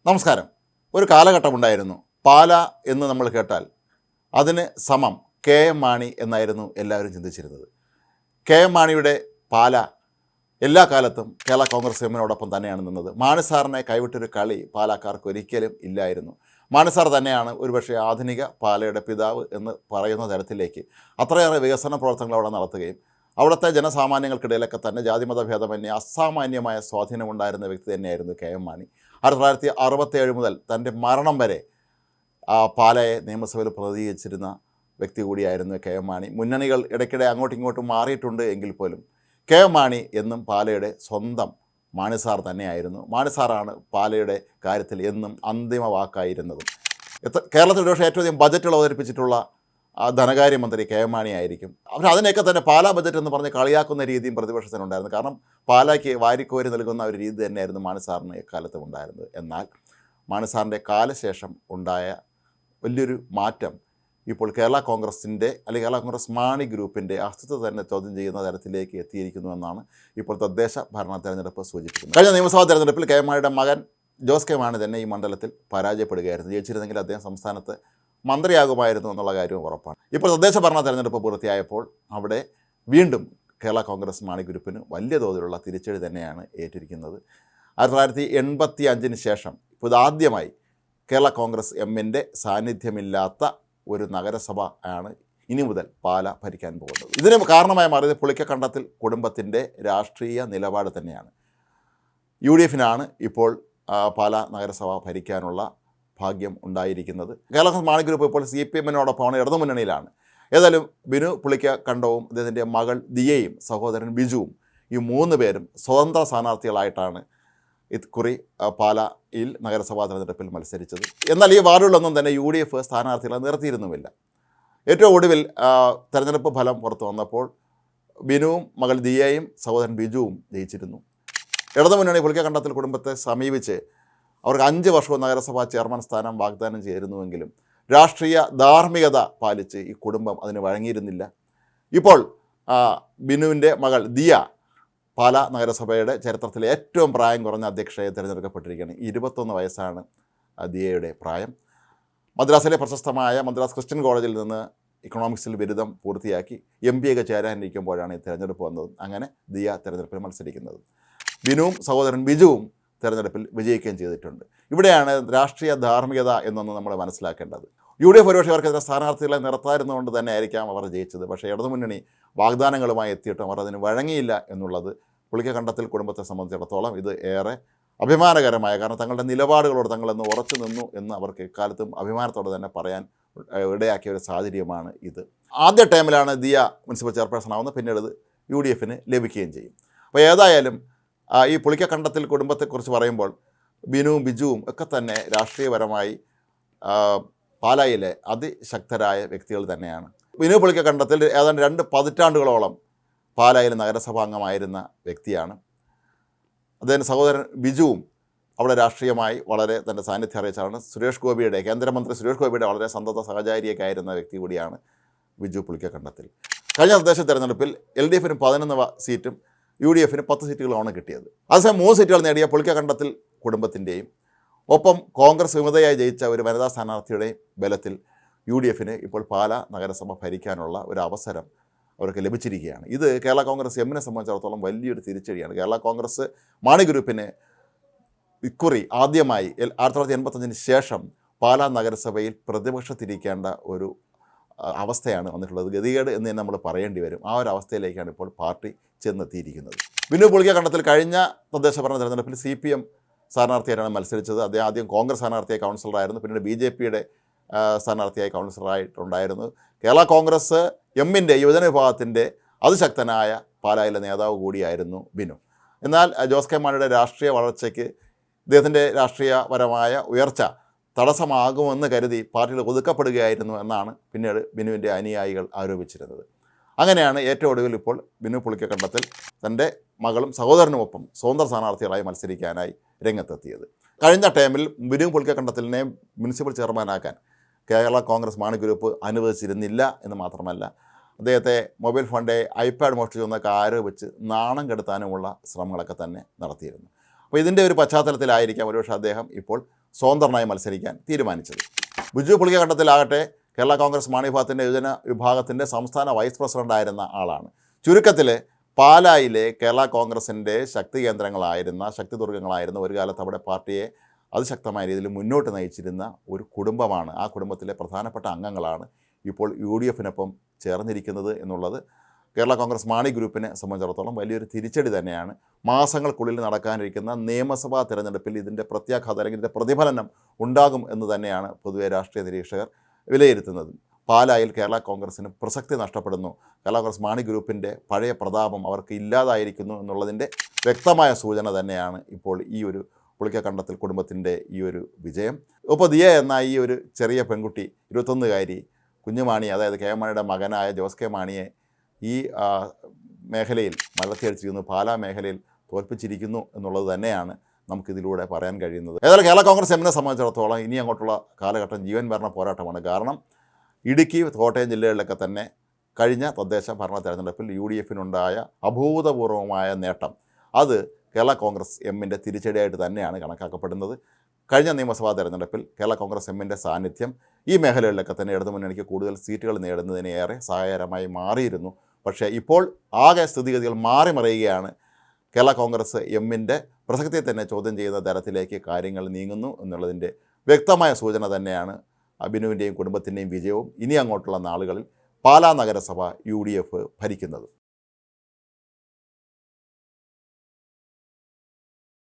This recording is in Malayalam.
നമസ്കാരം. ഒരു കാലഘട്ടമുണ്ടായിരുന്നു. പാല എന്ന് നമ്മൾ കേട്ടാൽ അതിന് സമം കെ എം മാണി എന്നായിരുന്നു എല്ലാവരും ചിന്തിച്ചിരുന്നത്. കെ എം മാണിയുടെ പാല എല്ലാ കാലത്തും കേരള കോൺഗ്രസ് എമ്മിനോടൊപ്പം തന്നെയാണ് നിന്നത്. മാണി സാറിനെ കൈവിട്ടൊരു കളി പാലക്കാർക്ക് ഒരിക്കലും ഇല്ലായിരുന്നു. മാണി സാർ തന്നെയാണ് ഒരുപക്ഷെ ആധുനിക പാലയുടെ പിതാവ് എന്ന് പറയുന്ന തരത്തിലേക്ക് അത്രയേറെ വികസന പ്രവർത്തനങ്ങൾ അവിടെ നടത്തുകയും അവിടുത്തെ ജനസാമാന്യങ്ങൾക്കിടയിലൊക്കെ തന്നെ ജാതിമത ഭേദമന്യേ അസാമാന്യമായ സ്വാധീനമുണ്ടായിരുന്ന വ്യക്തി തന്നെയായിരുന്നു കെ എം മാണി. 1967 മുതൽ തൻ്റെ മരണം വരെ പാലയെ നിയമസഭയിൽ പ്രതിനിധീകരിച്ചിരുന്ന വ്യക്തി കൂടിയായിരുന്നു കെ എം മാണി. മുന്നണികൾ ഇടയ്ക്കിടെ അങ്ങോട്ടും ഇങ്ങോട്ടും മാറിയിട്ടുണ്ട് എങ്കിൽ പോലും കെ എം മാണി എന്നും പാലയുടെ സ്വന്തം മാണി സാർ തന്നെയായിരുന്നു. മാണി സാറാണ് പാലയുടെ കാര്യത്തിൽ എന്നും അന്തിമ വാക്കായിരുന്നതും. കേരളത്തിൽ ഒരുപക്ഷെ ഏറ്റവും അധികം ബജറ്റുകൾ അവതരിപ്പിച്ചിട്ടുള്ള ധനകാര്യമന്ത്രി കെ എം മാണി ആയിരിക്കും. അവർ അതിനെയൊക്കെ തന്നെ പാലാ ബജറ്റ് എന്ന് പറഞ്ഞ് കളിയാക്കുന്ന രീതിയും പ്രതിപക്ഷത്തിനുണ്ടായിരുന്നു. കാരണം പാലായ്ക്ക് വാരിക്കോരി നൽകുന്ന ഒരു രീതി തന്നെയായിരുന്നു മാണി സാറിന് എക്കാലത്തും ഉണ്ടായിരുന്നത്. എന്നാൽ മാണി സാറിൻ്റെ കാലശേഷം ഉണ്ടായ വലിയൊരു മാറ്റം ഇപ്പോൾ കേരള കോൺഗ്രസിൻ്റെ അല്ലെങ്കിൽ കേരള കോൺഗ്രസ് മാണി ഗ്രൂപ്പിൻ്റെ അസ്തിത്വം തന്നെ ചോദ്യം ചെയ്യുന്ന തരത്തിലേക്ക് എത്തിയിരിക്കുന്നുവെന്നാണ് ഇപ്പോൾ തദ്ദേശ ഭരണ തെരഞ്ഞെടുപ്പ് സൂചിപ്പിക്കുന്നത്. കഴിഞ്ഞ നിയമസഭാ തെരഞ്ഞെടുപ്പിൽ കെ എം മാണിയുടെ മകൻ ജോസ് കെ മാണി തന്നെ ഈ മണ്ഡലത്തിൽ പരാജയപ്പെടുകയായിരുന്നു. ജയിച്ചിരുന്നെങ്കിൽ അദ്ദേഹം സംസ്ഥാനത്ത് മന്ത്രിയാകുമായിരുന്നു എന്നുള്ള കാര്യവും ഉറപ്പാണ്. ഇപ്പോൾ തദ്ദേശ ഭരണ തെരഞ്ഞെടുപ്പ് പൂർത്തിയായപ്പോൾ അവിടെ വീണ്ടും കേരള കോൺഗ്രസ് മാണി ഗ്രൂപ്പിന് വലിയ തോതിലുള്ള തിരിച്ചടി തന്നെയാണ് ഏറ്റിരിക്കുന്നത്. 1985 ശേഷം ഇപ്പോൾ ഇതാദ്യമായി കേരള കോൺഗ്രസ് എമ്മിൻ്റെ സാന്നിധ്യമില്ലാത്ത ഒരു നഗരസഭ ആണ് ഇനി മുതൽ പാല ഭരിക്കാൻ പോകുന്നത്. ഇതിന് കാരണമായി മാറിയത് പുളിക്കക്കണ്ടത്തിൽ കുടുംബത്തിൻ്റെ രാഷ്ട്രീയ നിലപാട് തന്നെയാണ്. UDF ഇപ്പോൾ പാല നഗരസഭ ഭരിക്കാനുള്ള ഭാഗ്യം ഉണ്ടായിരിക്കുന്നത്. കേരള കോൺഗ്രസ് മാണി ഗ്രൂപ്പ് ഇപ്പോൾ CPM-നോടൊപ്പമാണ്, ഇടതുമുന്നണിയിലാണ്. ഏതായാലും ബിനു പുളിക്കക്കണ്ടവും അദ്ദേഹത്തിൻ്റെ മകൾ ദിയയും സഹോദരൻ ബിജുവും ഈ 3 പേരും സ്വതന്ത്ര സ്ഥാനാർത്ഥികളായിട്ടാണ് ഇക്കുറി പാലയിൽ നഗരസഭാ തെരഞ്ഞെടുപ്പിൽ മത്സരിച്ചത്. എന്നാൽ ഈ വാർഡുകളിലൊന്നും തന്നെ UDF സ്ഥാനാർത്ഥികളെ നിർത്തിയിരുന്നുമില്ല. ഏറ്റവും ഒടുവിൽ തെരഞ്ഞെടുപ്പ് ഫലം പുറത്തു വന്നപ്പോൾ ബിനുവും മകൾ ദിയയും സഹോദരൻ ബിജുവും ജയിച്ചിരുന്നു. ഇടതുമുന്നണി പുളിക്കക്കണ്ടത്തിൽ കുടുംബത്തെ സമീപിച്ച് അവർക്ക് 5 വർഷവും നഗരസഭാ ചെയർമാൻ സ്ഥാനം വാഗ്ദാനം ചെയ്തിരുന്നുവെങ്കിലും രാഷ്ട്രീയ ധാർമ്മികത പാലിച്ച് ഈ കുടുംബം അതിന് വഴങ്ങിയിരുന്നില്ല. ഇപ്പോൾ ബിനുവിൻ്റെ മകൾ ദിയ പാല നഗരസഭയുടെ ചരിത്രത്തിലെ ഏറ്റവും പ്രായം കുറഞ്ഞ അധ്യക്ഷയെ തിരഞ്ഞെടുക്കപ്പെട്ടിരിക്കുകയാണ്. 21 വയസ്സാണ് ദിയയുടെ പ്രായം. മദ്രാസിലെ പ്രശസ്തമായ മദ്രാസ് ക്രിസ്ത്യൻ കോളേജിൽ നിന്ന് ഇക്കണോമിക്സിൽ ബിരുദം പൂർത്തിയാക്കി MBA ഒക്കെ ചേരാനിരിക്കുമ്പോഴാണ് ഈ തിരഞ്ഞെടുപ്പ് വന്നത്. അങ്ങനെ ദിയ തിരഞ്ഞെടുപ്പിൽ മത്സരിക്കുന്നത്. ബിനുവും സഹോദരൻ ബിജുവും തിരഞ്ഞെടുപ്പിൽ വിജയിക്കുകയും ചെയ്തിട്ടുണ്ട്. ഇവിടെയാണ് രാഷ്ട്രീയ ധാർമ്മികത എന്നൊന്ന് നമ്മൾ മനസ്സിലാക്കേണ്ടത്. UDF ഒരുപക്ഷെ അവർക്കെതിരെ സ്ഥാനാർത്ഥികളെ നിർത്തായിരുന്നുകൊണ്ട് തന്നെ ആയിരിക്കാം അവർ ജയിച്ചത്. പക്ഷേ ഇടതുമുന്നണി വാഗ്ദാനങ്ങളുമായി എത്തിയിട്ടും അവർ അതിന് വഴങ്ങിയില്ല എന്നുള്ളത് പുളിക്കക്കണ്ടത്തിൽ കുടുംബത്തെ സംബന്ധിച്ചിടത്തോളം ഇത് ഏറെ അഭിമാനകരമായ, കാരണം തങ്ങളുടെ നിലപാടുകളോട് തങ്ങളെന്ന് ഉറച്ചു നിന്നു എന്ന് അവർക്ക് എക്കാലത്തും അഭിമാനത്തോടെ തന്നെ പറയാൻ ഇടയാക്കിയ ഒരു സാഹചര്യമാണ് ഇത്. ആദ്യ ടൈമിലാണ് ദിയ മുനിസിപ്പൽ ചെയർപേഴ്സൺ ആവുന്നത്, പിന്നീട് ഇത് UDF ലഭിക്കുകയും ചെയ്യും. അപ്പോൾ ഏതായാലും ഈ പുളിക്കക്കണ്ടത്തിൽ കുടുംബത്തെക്കുറിച്ച് പറയുമ്പോൾ ബിനുവും ബിജുവും ഒക്കെ തന്നെ രാഷ്ട്രീയപരമായി പാലായിലെ അതിശക്തരായ വ്യക്തികൾ തന്നെയാണ്. ബിനു പുളിക്കക്കണ്ടത്തിൽ ഏതാണ്ട് 2 പതിറ്റാണ്ടുകളോളം പാലായിൽ നഗരസഭാംഗമായിരുന്ന വ്യക്തിയാണ്. അദ്ദേഹം സഹോദരൻ ബിജുവും അവിടെ രാഷ്ട്രീയമായി വളരെ തൻ്റെ സാന്നിധ്യം അറിയിച്ചാണ്. കേന്ദ്രമന്ത്രി സുരേഷ് ഗോപിയുടെ വളരെ സന്തത സഹചാരിയൊക്കെ ആയിരുന്ന വ്യക്തി കൂടിയാണ് ബിജു പുളിക്കക്കണ്ടത്തിൽ. കഴിഞ്ഞ തദ്ദേശ തെരഞ്ഞെടുപ്പിൽ LDF 11 സീറ്റും UDF 10 സീറ്റുകളാണ് കിട്ടിയത്. അതേസമയം 3 സീറ്റുകൾ നേടിയ പുളിക്കക്കണ്ടത്തിൽ കുടുംബത്തിൻ്റെയും ഒപ്പം കോൺഗ്രസ് വിമതയായി ജയിച്ച ഒരു വനിതാ സ്ഥാനാർത്ഥിയുടെയും ബലത്തിൽ UDF ഇപ്പോൾ പാല നഗരസഭ ഭരിക്കാനുള്ള ഒരു അവസരം അവർക്ക് ലഭിച്ചിരിക്കുകയാണ്. ഇത് കേരള കോൺഗ്രസ് എമ്മിനെ സംബന്ധിച്ചിടത്തോളം വലിയൊരു തിരിച്ചടിയാണ്. കേരള കോൺഗ്രസ് മാണി ഗ്രൂപ്പിന് ഇക്കുറി ആദ്യമായി 1985 ശേഷം പാല നഗരസഭയിൽ പ്രതിപക്ഷത്തിരിക്കേണ്ട ഒരു അവസ്ഥയാണ് വന്നിട്ടുള്ളത്. ഗതികേട് എന്ന് തന്നെ നമ്മൾ പറയേണ്ടി വരും. ആ ഒരു അവസ്ഥയിലേക്കാണ് ഇപ്പോൾ പാർട്ടി ചെന്നെത്തിയിരിക്കുന്നത്. ബിനു പുളിക്കക്കണ്ടത്തിൽ കഴിഞ്ഞ തദ്ദേശ ഭരണ തെരഞ്ഞെടുപ്പിൽ CPM സ്ഥാനാർത്ഥിയായിട്ടാണ് മത്സരിച്ചത്. അദ്ദേഹം ആദ്യം കോൺഗ്രസ് സ്ഥാനാർത്ഥിയായി കൗൺസിലറായിരുന്നു, പിന്നീട് BJPയുടെ സ്ഥാനാർത്ഥിയായി കൗൺസിലറായിട്ടുണ്ടായിരുന്നു. കേരള കോൺഗ്രസ് എമ്മിൻ്റെ യുവജന വിഭാഗത്തിൻ്റെ അതിശക്തനായ പാലായിലെ നേതാവ് കൂടിയായിരുന്നു ബിനു. എന്നാൽ ജോസ് കെ മാണിയുടെ രാഷ്ട്രീയ വളർച്ചയ്ക്ക് ഇദ്ദേഹത്തിൻ്റെ രാഷ്ട്രീയപരമായ ഉയർച്ച തടസ്സമാകുമെന്ന് കരുതി പാർട്ടിയിൽ ഒതുക്കപ്പെടുകയായിരുന്നു എന്നാണ് പിന്നീട് ബിനുവിൻ്റെ അനുയായികൾ ആരോപിച്ചിരുന്നത്. അങ്ങനെയാണ് ഏറ്റവും ഒടുവിൽ ഇപ്പോൾ ബിനു പുളിക്കക്കണ്ടത്തിൽ തൻ്റെ മകളും സഹോദരനുമൊപ്പം സ്വതന്ത്ര സ്ഥാനാർത്ഥികളായി മത്സരിക്കാനായി രംഗത്തെത്തിയത്. കഴിഞ്ഞ ടൈമിൽ ബിനു പുളിക്കക്കണ്ടത്തിനെ മുനിസിപ്പൽ ചെയർമാനാക്കാൻ കേരള കോൺഗ്രസ് മാണി ഗ്രൂപ്പ് അനുവദിച്ചിരുന്നില്ല എന്ന് മാത്രമല്ല, അദ്ദേഹത്തെ മൊബൈൽ ഫോണിൻ്റെ iPad മോഷ്ടിച്ചു എന്നൊക്കെ ആരോപിച്ച് നാണം കെടുത്താനുമുള്ള ശ്രമങ്ങളൊക്കെ തന്നെ നടത്തിയിരുന്നു. അപ്പോൾ ഇതിൻ്റെ ഒരു പശ്ചാത്തലത്തിലായിരിക്കാം ഒരുപക്ഷെ അദ്ദേഹം ഇപ്പോൾ സ്വതന്ത്രനായി മത്സരിക്കാൻ തീരുമാനിച്ചത്. ബിജു പുളിക്കക്കണ്ടത്തിലാകട്ടെ കേരള കോൺഗ്രസ് മാണി വിഭാഗത്തിൻ്റെ യുവജന വിഭാഗത്തിൻ്റെ സംസ്ഥാന വൈസ് പ്രസിഡൻ്റായിരുന്ന ആളാണ്. ചുരുക്കത്തിൽ പാലായിലെ കേരള കോൺഗ്രസിൻ്റെ ശക്തി കേന്ദ്രങ്ങളായിരുന്ന, ശക്തിദുർഗങ്ങളായിരുന്ന, ഒരു കാലത്ത് അവിടെ പാർട്ടിയെ അതിശക്തമായ രീതിയിൽ മുന്നോട്ട് നയിച്ചിരുന്ന ഒരു കുടുംബമാണ്. ആ കുടുംബത്തിലെ പ്രധാനപ്പെട്ട അംഗങ്ങളാണ് ഇപ്പോൾ UDF-നൊപ്പം ചേർന്നിരിക്കുന്നത് എന്നുള്ളത് കേരള കോൺഗ്രസ് മാണി ഗ്രൂപ്പിനെ സംബന്ധിച്ചിടത്തോളം വലിയൊരു തിരിച്ചടി തന്നെയാണ്. മാസങ്ങൾക്കുള്ളിൽ നടക്കാനിരിക്കുന്ന നിയമസഭാ തിരഞ്ഞെടുപ്പിൽ ഇതിൻ്റെ പ്രത്യാഘാതം അല്ലെങ്കിൽ ഇതിൻ്റെ പ്രതിഫലനം ഉണ്ടാകും എന്ന് തന്നെയാണ് പൊതുവെ രാഷ്ട്രീയ നിരീക്ഷകർ വിലയിരുത്തുന്നത്. പാലായിൽ കേരള കോൺഗ്രസിന് പ്രസക്തി നഷ്ടപ്പെടുന്നു, കേരള കോൺഗ്രസ് മാണി ഗ്രൂപ്പിൻ്റെ പഴയ പ്രതാപം അവർക്ക് ഇല്ലാതായിരിക്കുന്നു എന്നുള്ളതിൻ്റെ വ്യക്തമായ സൂചന തന്നെയാണ് ഇപ്പോൾ ഈ ഒരു പുളിക്കക്കണ്ടത്തിൽ കുടുംബത്തിൻ്റെ ഈ ഒരു വിജയം. ഇപ്പോൾ ദിയ എന്ന ഈ ഒരു ചെറിയ പെൺകുട്ടി, 21കാരി കുഞ്ഞുമാണി, അതായത് കെ എം മാണിയുടെ മകനായ ജോസ് കെ മാണിയെ ഈ മേഖലയിൽ മലർത്തിയടിച്ചിരിക്കുന്നു, പാലാ മേഖലയിൽ തോൽപ്പിച്ചിരിക്കുന്നു എന്നുള്ളത് തന്നെയാണ് നമുക്കിതിലൂടെ പറയാൻ കഴിയുന്നത്. ഏതായാലും കേരള കോൺഗ്രസ് എമ്മിനെ സംബന്ധിച്ചിടത്തോളം ഇനി അങ്ങോട്ടുള്ള കാലഘട്ടം ജീവൻ മരണ പോരാട്ടമാണ്. കാരണം ഇടുക്കി, കോട്ടയം ജില്ലകളിലൊക്കെ തന്നെ കഴിഞ്ഞ തദ്ദേശ ഭരണ തെരഞ്ഞെടുപ്പിൽ UDF-നുണ്ടായ അഭൂതപൂർവമായ നേട്ടം അത് കേരള കോൺഗ്രസ് എമ്മിൻ്റെ തിരിച്ചടിയായിട്ട് തന്നെയാണ് കണക്കാക്കപ്പെടുന്നത്. കഴിഞ്ഞ നിയമസഭാ തെരഞ്ഞെടുപ്പിൽ കേരള കോൺഗ്രസ് എമ്മിൻ്റെ സാന്നിധ്യം ഈ മേഖലകളിലൊക്കെ തന്നെ ഇടതുമുന്നണിക്ക് കൂടുതൽ സീറ്റുകൾ നേടുന്നതിന് ഏറെ സഹായകരമായി മാറിയിരുന്നു. പക്ഷേ ഇപ്പോൾ ആകെ സ്ഥിതിഗതികൾ മാറി മറിയുകയാണ്. കേരള കോൺഗ്രസ് എമ്മിൻ്റെ പ്രസക്തിയെ തന്നെ ചോദ്യം ചെയ്യുന്ന തരത്തിലേക്ക് കാര്യങ്ങൾ നീങ്ങുന്നു എന്നുള്ളതിൻ്റെ വ്യക്തമായ സൂചന തന്നെയാണ് അഭിനുവിൻ്റെയും കുടുംബത്തിൻ്റെയും വിജയവും ഇനി അങ്ങോട്ടുള്ള നാളുകളിൽ പാലാ നഗരസഭ UDF ഭരിക്കുന്നത്.